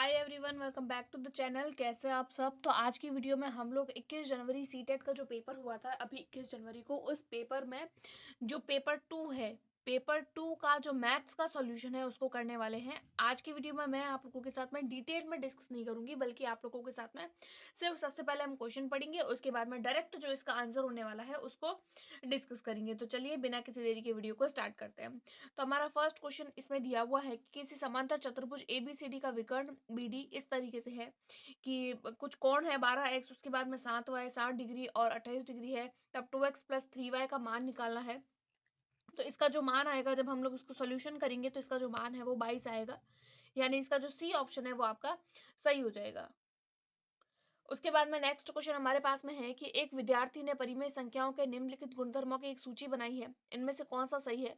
Hi everyone, welcome back to the channel. कैसे आप सब। तो आज की वीडियो में हम लोग 21 जनवरी सीटेट का जो पेपर हुआ था अभी 21 जनवरी को, उस पेपर में जो पेपर 2 है, पेपर 2 का जो मैथ्स का सॉल्यूशन है उसको करने वाले हैं। आज की वीडियो में मैं आप लोगों के साथ में डिटेल में डिस्कस नहीं करूंगी, बल्कि आप लोगों के साथ में सिर्फ सबसे पहले हम क्वेश्चन पढ़ेंगे, उसके बाद में डायरेक्ट जो इसका आंसर होने वाला है उसको डिस्कस करेंगे। तो चलिए बिना किसी देरी के वीडियो को स्टार्ट करते हैं। तो हमारा फर्स्ट क्वेश्चन इसमें दिया हुआ है कि किसी समांतर चतुर्भुज एबीसीडी का विकर्ण बीडी इस तरीके से है कि कुछ कोण है 12x, उसके बाद में 7y 60 डिग्री और 28 डिग्री है, तब 2x प्लस 3y का मान निकालना है। तो इसका जो मान आएगा, जब हम लोग उसको सोल्यूशन करेंगे तो इसका जो मान है वो 22 आएगा, यानी इसका जो सी ऑप्शन है वो आपका सही हो जाएगा। उसके बाद में नेक्स्ट क्वेश्चन हमारे पास में है कि एक विद्यार्थी ने परिमेय संख्याओं के निम्नलिखित गुणधर्मों की एक सूची बनाई है, इनमें से कौन सा सही है।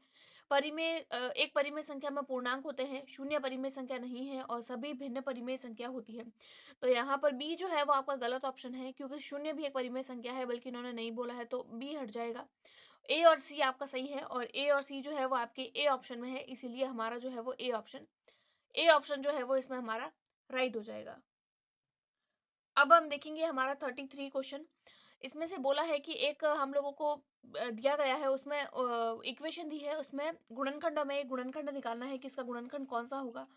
एक परिमेय संख्या में पूर्णांक होते हैं, शून्य परिमेय संख्या नहीं है और सभी भिन्न परिमेय संख्या होती है। तो यहाँ पर बी जो है वो आपका गलत ऑप्शन है, क्योंकि शून्य भी एक परिमेय संख्या है, बल्कि इन्होंने नहीं बोला है, तो बी हट जाएगा। ए और सी आपका सही है, और ए और सी जो है वो आपके ए ऑप्शन में है, इसीलिए हमारा जो है वो ए ऑप्शन जो है वो इसमें हमारा राइट हो जाएगा। अब हम देखेंगे हमारा 33 क्वेश्चन। इसमें से बोला है कि एक हम लोगों को दिया गया है, उसमें इक्वेशन दी है, उसमें गुणनखंड, हमें एक गुणनखंड निकालना है कि इसका गुणनखंड कौन सा होगा।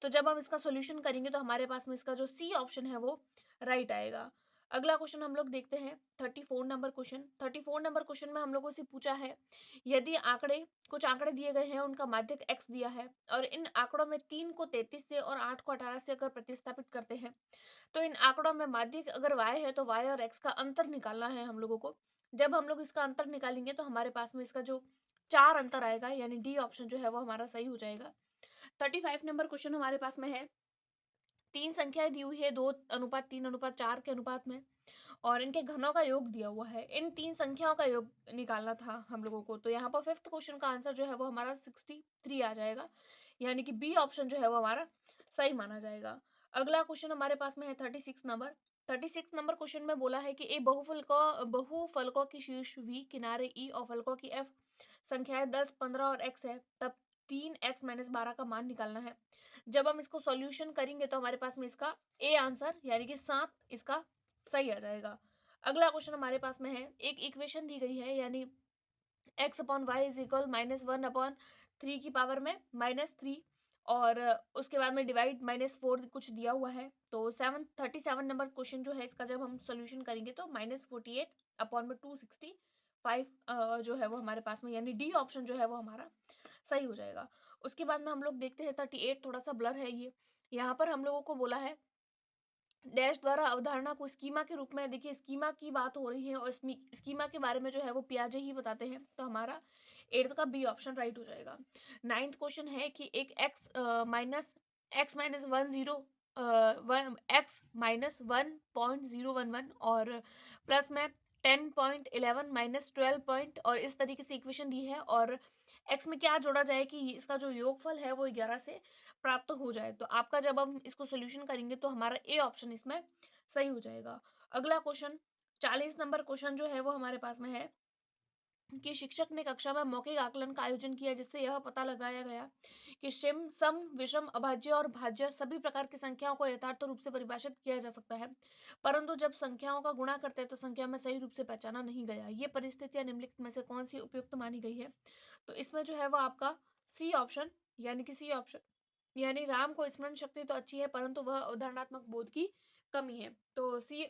तो जब हम इसका सॉल्यूशन करेंगे तो हमारे पास में इसका जो सी ऑप्शन है वो राइट आएगा। अगला क्वेश्चन हम लोग देखते हैं 34 नंबर क्वेश्चन। 34 नंबर क्वेश्चन में हम लोगों से पूछा है, यदि कुछ आंकड़े दिए गए हैं, उनका माध्यक x दिया है, और इन आंकड़ों में 3 को 33 से और 8 को 18 से अगर प्रतिस्थापित करते हैं, तो इन आंकड़ों में माध्यक अगर y है तो y और x का अंतर निकालना है हम लोगों को। जब हम लोग इसका अंतर निकालेंगे तो हमारे पास में इसका जो 4 अंतर आएगा, यानी डी ऑप्शन जो है वो हमारा सही हो जाएगा। 35 नंबर क्वेश्चन हमारे पास में है। 3 संख्याएं दी हुई है 2:3:4 के अनुपात में, और इनके घनों का योग दिया हुआ है। इन 3 संख्याओं का योग निकालना था हम लोगों को। तो यहाँ पर फिफ्थ क्वेश्चन का आंसर जो है वो हमारा 63 आ जाएगा, यानी कि बी ऑप्शन जो है वो हमारा सही माना जाएगा। अगला क्वेश्चन हमारे पास में है 36 नंबर क्वेश्चन में बोला है कि ए बहुफलकों की शीर्ष v, किनारे e और फलकों की f संख्याएं 10, 15 और x है, तब 3x-12 का मान निकालना है। जब हम इसको सॉल्यूशन करेंगे तो हमारे पास में इसका ए आंसर यानी कि 7 इसका सही आ जाएगा। अगला क्वेश्चन हमारे पास में है, एक इक्वेशन दी गई है, यानी x upon Y is equal -1/3 की पावर में -3, और उसके बाद में डिवाइड -4 कुछ दिया हुआ है। तो 37 नंबर क्वेश्चन जो है इसका जब हम सॉल्यूशन करेंगे तो -48/265 जो है वो हमारे पास में, यानी डी ऑप्शन जो है वो हमारा सही हो जाएगा। उसके बाद में हम लोग देखते हैं 38, थोड़ा सा ब्लर है ये। यहाँ पर हम लोगों को बोला है डैश द्वारा अवधारणा को स्कीमा के रूप में, देखिए स्कीमा की बात हो रही है, और स्कीमा के बारे में जो है वो पियाजे ही बताते हैं, तो हमारा 8 का बी ऑप्शन राइट हो जाएगा। 9th क्वेश्चन है कि एक x-1.011 और प्लस में 10.11 -12 पॉइंट, और इस तरीके से इक्वेशन दी है, और x में क्या जोड़ा जाए कि इसका जो योगफल है वो 11 से प्राप्त हो जाए। तो आपका जब हम इसको सोल्यूशन करेंगे तो हमारा ए ऑप्शन इसमें सही हो जाएगा। अगला क्वेश्चन 40 नंबर क्वेश्चन जो है वो हमारे पास में है कि शिक्षक ने कक्षा में मौखिक आकलन का आयोजन किया, जिससे यह पता लगाया गया कि सम, विषम, अभाज्य और भाज्य सभी प्रकार की संख्याओं को यथार्थ रूप से परिभाषित किया जा सकता है, परंतु जब संख्याओं का गुणा करते हैं तो संख्या में सही रूप से पहचाना नहीं गया। ये परिस्थितियां निम्नलिखित में से कौन सी उपयुक्त मानी गई है। तो इसमें जो है वो आपका सी ऑप्शन, यानी कि सी ऑप्शन, यानी राम को स्मरण शक्ति तो अच्छी है, परंतु वह उदाहरणात्मक बोध की कमी है। तो सी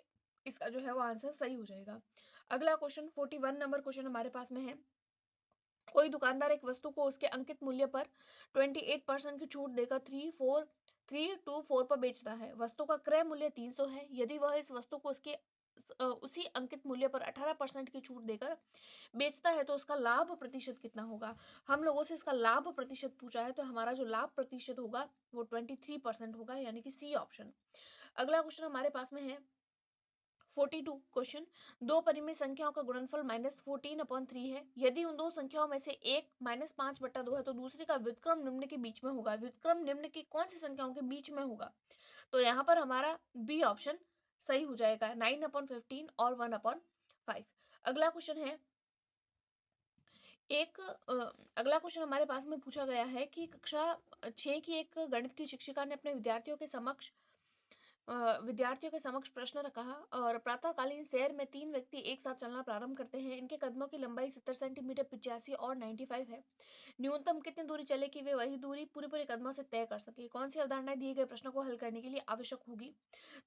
इसका जो है वो आंसर सही हो जाएगा। अगला क्वेश्चन 41 नंबर क्वेश्चन हमारे पास में है। कोई दुकानदार एक वस्तु को उसके अंकित मूल्य पर 28% की छूट देकर 324 पर बेचता है। वस्तु का क्रय मूल्य 300 है। यदि वह इस वस्तु को उसी अंकित मूल्य पर 18% की छूट देकर बेचता है तो उसका लाभ प्रतिशत कितना होगा। हम लोगों से इसका लाभ प्रतिशत पूछा है, तो हमारा जो लाभ प्रतिशत होगा वो 23% होगा, यानी कि सी ऑप्शन। अगला क्वेश्चन हमारे पास में है 42 क्वेश्चन। दो परिमेय संख्याओं का गुणनफल -14/3 है। यदि उन दो संख्याओं में से एक -5/2 है तो दूसरे का व्युत्क्रम निम्न के बीच में होगा। व्युत्क्रम निम्न की कौन सी संख्याओं के बीच में होगा। तो यहाँ पर हमारा बी ऑप्शन सही हो जाएगा, 9/15 और 1/5। अगला क्वेश्चन है अगला क्वेश्चन हमारे पास में पूछा गया है कि कक्षा 6 की एक गणित की शिक्षिका ने अपने विद्यार्थियों के समक्ष विद्यार्थियों के समक्ष प्रश्न रखा और प्रातःकालीन सैर में 3 व्यक्ति एक साथ चलना प्रारंभ करते हैं। इनके कदमों की लंबाई 70 सेंटीमीटर, 85 और 95 है। न्यूनतम कितनी दूरी चले कि वे वही दूरी पूरे कदमों से तय कर सके? कौन सी अवधारणाएं दिए गए प्रश्न को हल करने के लिए आवश्यक होगी?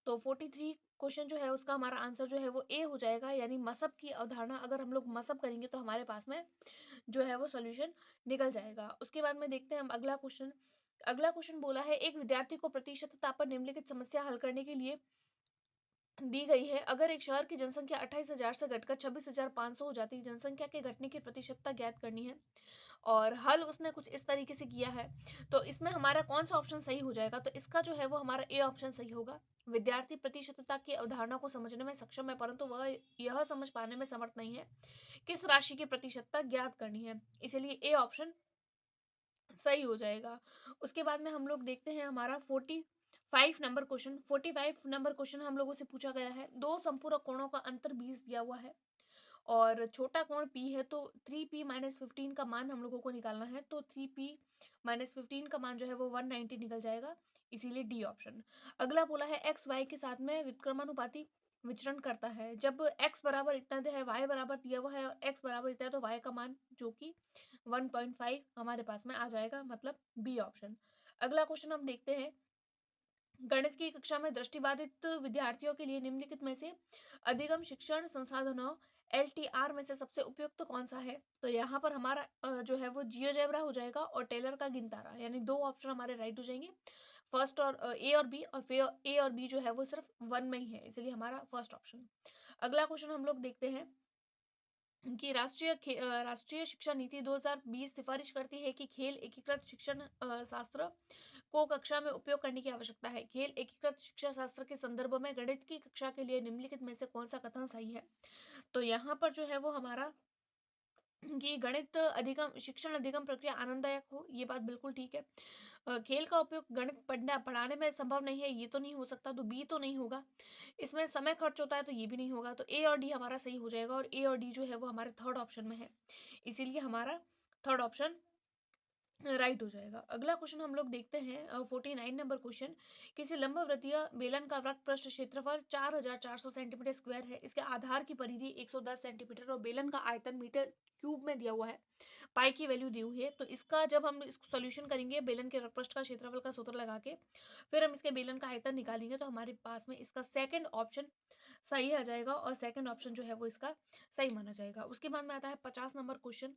तो 43 क्वेश्चन जो है उसका हमारा आंसर जो है वो ए हो जाएगा, यानी मसब की अवधारणा। अगर हम लोग मसब करेंगे तो हमारे पास में जो है वो सॉल्यूशन निकल जाएगा। उसके बाद में देखते हैं हम अगला क्वेश्चन। अगला क्वेश्चन बोला है, एक विद्यार्थी को प्रतिशतता पर निम्नलिखित समस्या हल करने के लिए दी गई है। अगर एक शहर की जनसंख्या 28,000 से घटकर 26,500 हो जाती है, जनसंख्या के घटने की प्रतिशतता ज्ञात करनी है और हल उसने कुछ इस तरीके से किया है। तो इसमें हमारा कौन सा ऑप्शन सही हो जाएगा? तो इसका जो है वो हमारा ए ऑप्शन सही होगा। विद्यार्थी प्रतिशतता की अवधारणा को समझने में सक्षम है, परंतु वह यह समझ पाने में समर्थ नहीं है किस राशि की प्रतिशतता ज्ञात करनी है, इसीलिए ए ऑप्शन सही हो जाएगा। उसके बाद में हम लोग देखते हैं हमारा 45 नंबर क्वेश्चन। 45 नंबर क्वेश्चन हम लोगों से पूछा गया है, दो संपूरक कोणों का अंतर 20 दिया हुआ है और छोटा कोण P है, तो 3P माइनस 15 का मान हम लोगों को निकालना है। तो 3P माइनस 15 का मान जो है वो 190 निकल जाएगा, इसीलिए डी ऑप्शन। अगला बोला है एक्स वाई के साथ में विक्रमानुपाती विचरण करता है। जब x बराबर इतना है, y बराबर दिया हुआ है और x बराबर इतना है, तो y का मान जो कि 1.5 हमारे पास में आ जाएगा, मतलब बी ऑप्शन। अगला क्वेश्चन हम देखते हैं, गणित की कक्षा में दृष्टिबाधित विद्यार्थियों के लिए निम्नलिखित में से अधिगम शिक्षण संसाधनों LTR में से सबसे उपयुक्त कौन सा है? तो यहाँ पर हमारा जो है वो जियोजेब्रा हो जाएगा और टेलर का गिनतारा, यानी दो ऑप्शन हमारे राइट हो जाएंगे। फर्स्ट और ए और बी, और फिर ए और बी जो है वो सिर्फ वन में ही है, इसलिए हमारा फर्स्ट ऑप्शन। अगला क्वेश्चन हम लोग देखते हैं कि राष्ट्रीय शिक्षा नीति 2020 सिफारिश करती है कि खेल एकीकृत शिक्षण शास्त्र को कक्षा में उपयोग करने की आवश्यकता है। खेल एकीकृत शिक्षा शास्त्र के संदर्भ में गणित की कक्षा के लिए निम्नलिखित में से कौन सा कथन सही है? तो यहाँ पर जो है वो हमारा कि गणित अधिगम शिक्षण अधिगम प्रक्रिया आनंददायक हो, ये बात बिल्कुल ठीक है। खेल का उपयोग गणित पढ़ाने में संभव नहीं है, ये तो नहीं हो सकता, तो बी तो नहीं होगा। इसमें समय खर्च होता है, तो ये भी नहीं होगा, तो ए और डी हमारा सही हो जाएगा और ए और डी जो है वो हमारे थर्ड ऑप्शन में है, इसीलिए हमारा थर्ड ऑप्शन राइट हो जाएगा। अगला क्वेश्चन हम लोग देखते हैं 49 नंबर क्वेश्चन। किसी लंबवृत्तीय बेलन का वृत्त पृष्ठ क्षेत्रफल 4400 सेंटीमीटर स्क्वायर है। इसके आधार की परिधि 110 सेंटीमीटर और बेलन का आयतन मीटर क्यूब में दिया हुआ है। पाई की वैल्यू दी हुई है। तो इसका जब हम इसको सॉल्यूशन करेंगे बेलन के वृत्त पृष्ठ का क्षेत्रफल का सूत्र लगा के, फिर हम इसके बेलन का आयतन निकालेंगे, तो हमारे पास में इसका सेकंड ऑप्शन सही आ जाएगा और सेकंड ऑप्शन जो है वो इसका सही माना जाएगा। उसके बाद में आता है 50 नंबर क्वेश्चन।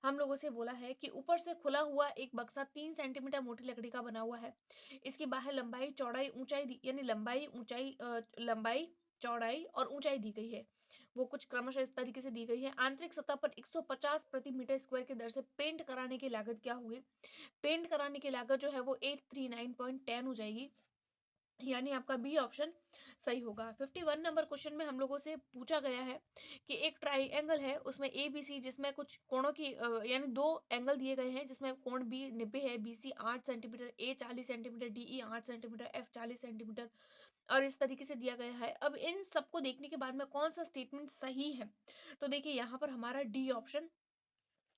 हम लोगों से बोला है कि ऊपर से खुला हुआ एक बक्सा 3 सेंटीमीटर मोटी लकड़ी का बना हुआ है। इसकी बाहर लंबाई चौड़ाई ऊंचाई यानी लंबाई चौड़ाई और ऊंचाई दी गई है, वो कुछ क्रमशः इस तरीके से दी गई है। आंतरिक सतह पर 150 प्रति मीटर स्क्वायर की दर से पेंट कराने की लागत क्या हुई? पेंट कराने की लागत जो है वो 839.10 हो जाएगी, यानी आपका बी ऑप्शन सही होगा। 51 नंबर क्वेश्चन में हम लोगों से पूछा गया है कि एक ट्राइएंगल है, उसमें ए बी सी, जिसमें कुछ कोणों की यानी दो एंगल दिए गए हैं, जिसमें कोण बी 90 है, बी सी 8 सेंटीमीटर, ए 40 centimetre, D E 8 centimetre, F 40 centimetre और इस तरीके से दिया गया है। अब इन सबको देखने के बाद में कौन सा स्टेटमेंट सही है? तो देखिए यहाँ पर हमारा डी ऑप्शन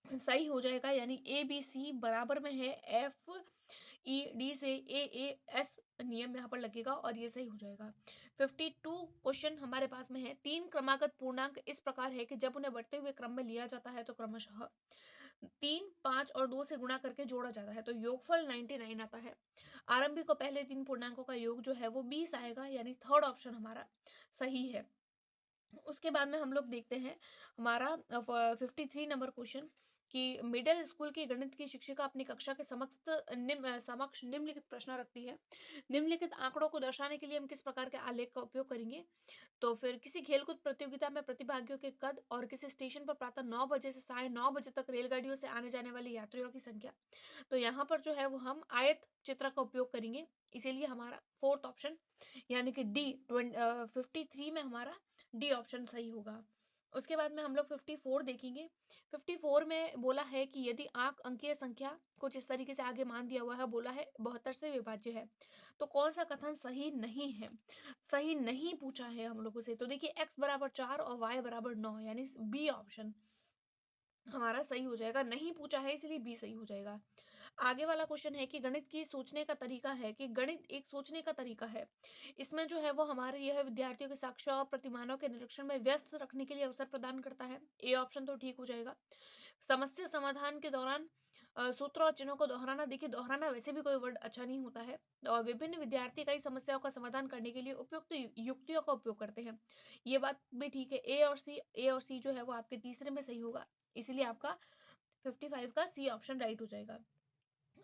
सही हो जाएगा, यानी ए बी सी बराबर में है एफ ई डी से ए ए एस नियम यहाँ पर लगेगा और ये सही हो जाएगा। 52 क्वेश्चन हमारे पास में है। तीन क्रमागत पूर्णांक इस प्रकार है कि जब उन्हें बढ़ते हुए क्रम में लिया जाता है तो क्रमशः 3, 5 और 2 से गुणा करके जोड़ा जाता है, तो योगफल 99 आता है। आरंभी को पहले तीन पूर्णांकों का योग जो है वो 20 आएगा, यानी थर्ड ऑप्शन हमारा सही है। उसके बाद में हम लोग देखते हैं हमारा 53 नंबर क्वेश्चन कि मिडिल स्कूल की गणित की शिक्षिका अपनी कक्षा के समक्ष निम्नलिखित प्रश्न रखती है। निम्नलिखित आंकड़ों को दर्शाने के लिए हम किस प्रकार के आलेख का उपयोग करेंगे? तो फिर किसी खेलकूद प्रतियोगिता में प्रतिभागियों के कद और किसी स्टेशन पर प्रातः 9 बजे से साढ़े 9 बजे तक रेलगाड़ियों से आने जाने वाले यात्रियों की संख्या। तो यहाँ पर जो है वो हम आयत चित्र का उपयोग करेंगे, इसीलिए हमारा फोर्थ ऑप्शन यानी कि डी 53 में हमारा डी ऑप्शन सही होगा। उसके बाद में हम लोग 54 देखेंगे। 54 में बोला है कि यदि अंकीय संख्या कुछ इस तरीके से आगे मान दिया हुआ है, बोला है 72 से विभाज्य है, तो कौन सा कथन सही नहीं है? सही नहीं पूछा है हम लोगों से, तो देखिए x बराबर 4 और y बराबर 9, यानी बी ऑप्शन हमारा सही हो जाएगा। नहीं पूछा है इसलिए बी सही हो जाएगा। आगे वाला क्वेश्चन है कि गणित की सोचने का तरीका है कि गणित एक सोचने का तरीका है। इसमें जो है वो हमारे यह विद्यार्थियों के साक्ष्य और प्रतिमानों के निरीक्षण में व्यस्त रखने के लिए अवसर प्रदान करता है। ए ऑप्शन तो ठीक हो जाएगा। समस्या समाधान के दौरान सूत्रों और चिन्हों को दोहराना, देखिए दोहराना वैसे भी कोई वर्ड अच्छा नहीं होता है। और विभिन्न विद्यार्थी कई समस्याओं का समाधान करने के लिए उपयुक्त युक्तियों का उपयोग करते हैं। ये बात भी ठीक है। ए और सी जो है वो आपके तीसरे में सही होगा, इसीलिए आपका 55 का सी ऑप्शन राइट हो जाएगा।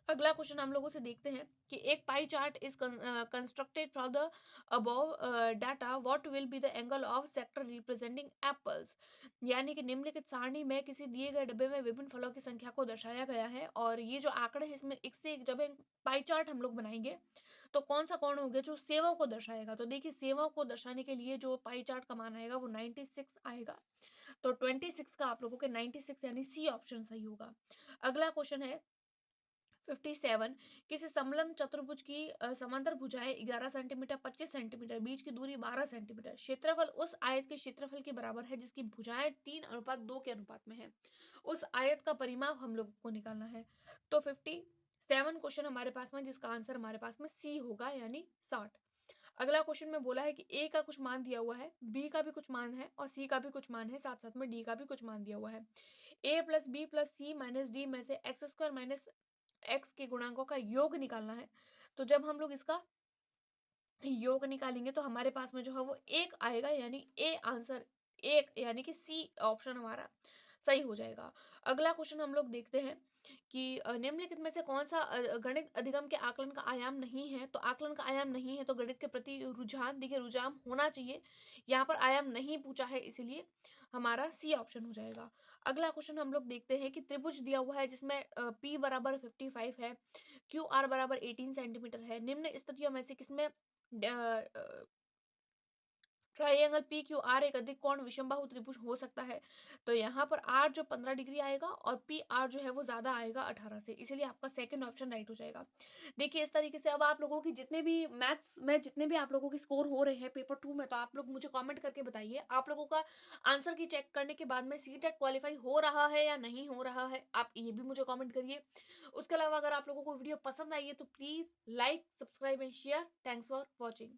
अगला क्वेश्चन हम लोगों से देखते हैं कि एक pie chart is constructed from the above data, what will be the angle of sector representing apples. यानी कि निम्नलिखित सारणी में किसी दिए गए डब्बे में विभिन्न फलों की संख्या को दर्शाया गया है, और ये जो आंकड़े हैं इसमें एक से एक, जब एक पाई चार्ट हम लोग बनाएंगे तो कौन सा कोण होगा जो सेवों को दर्शाएगा। तो देखिए सेवों को दर्शाने के लिए जो पाई चार्ट का मान आएगा वो 96 आएगा। तो 26 का आप लोगों के 96 यानी सी ऑप्शन सही होगा। अगला क्वेश्चन है 57। किसी समलंब चतुर्भुज की समांतर भुजाएं 11 सेंटीमीटर, 25 सेंटीमीटर, बीच की दूरी 12 सेंटीमीटर, क्षेत्रफल उस आयत के क्षेत्रफल के बराबर है जिसकी भुजाएं 3:2 के अनुपात में है। उस आयत का परिमाप हम लोग को निकालना है। तो 57 क्वेश्चन हमारे पास में, जिसका आंसर हमारे पास में सी होगा यानी 60। अगला क्वेश्चन में बोला है कि ए का कुछ मान दिया हुआ है, बी का भी कुछ मान है और सी का भी कुछ मान है, साथ साथ में डी का भी कुछ मान दिया हुआ है। ए प्लस बी प्लस सी माइनस डी में से एक्स स्क्वायर माइनस एक्स के गुणांकों का योग निकालना है। तो जब हम लोग इसका योग निकालेंगे तो हमारे पास में जो है वो एक आएगा, यानी ए आंसर एक, यानी कि सी ऑप्शन हमारा सही हो जाएगा। अगला क्वेश्चन हम लोग देखते हैं कि निम्नलिखित में से कौन सा गणित अधिगम के आकलन का आयाम नहीं है। तो आकलन का आयाम नहीं है तो गणित के प्रति रुझान, देखिए रुझान होना चाहिए, यहाँ पर आयाम नहीं पूछा है, इसीलिए हमारा सी ऑप्शन हो जाएगा। अगला क्वेश्चन हम लोग देखते हैं कि त्रिभुज दिया हुआ है जिसमें पी बराबर 55 है, क्यू आर बराबर 18 सेंटीमीटर है। निम्न स्थितियों में से किसमें ट्राइंगल पी क्यू आर एक अधिक कोण विषमबाहु त्रिभुज हो सकता है। तो यहाँ पर आर जो 15 डिग्री आएगा और पी आर जो है वो ज्यादा आएगा 18 से, इसीलिए आपका सेकंड ऑप्शन राइट हो जाएगा। देखिए इस तरीके से अब आप लोगों की जितने भी मैथ्स में जितने भी आप लोगों के स्कोर हो रहे हैं पेपर 2 में, तो आप लोग मुझे कमेंट करके बताइए आप लोगों का आंसर की चेक करने के बाद में सीटेट क्वालिफाई हो रहा है या नहीं हो रहा है, आप ये भी मुझे कमेंट करिए। उसके अलावा अगर आप लोगों को वीडियो पसंद आई है तो please like, subscribe and share. Thanks for watching.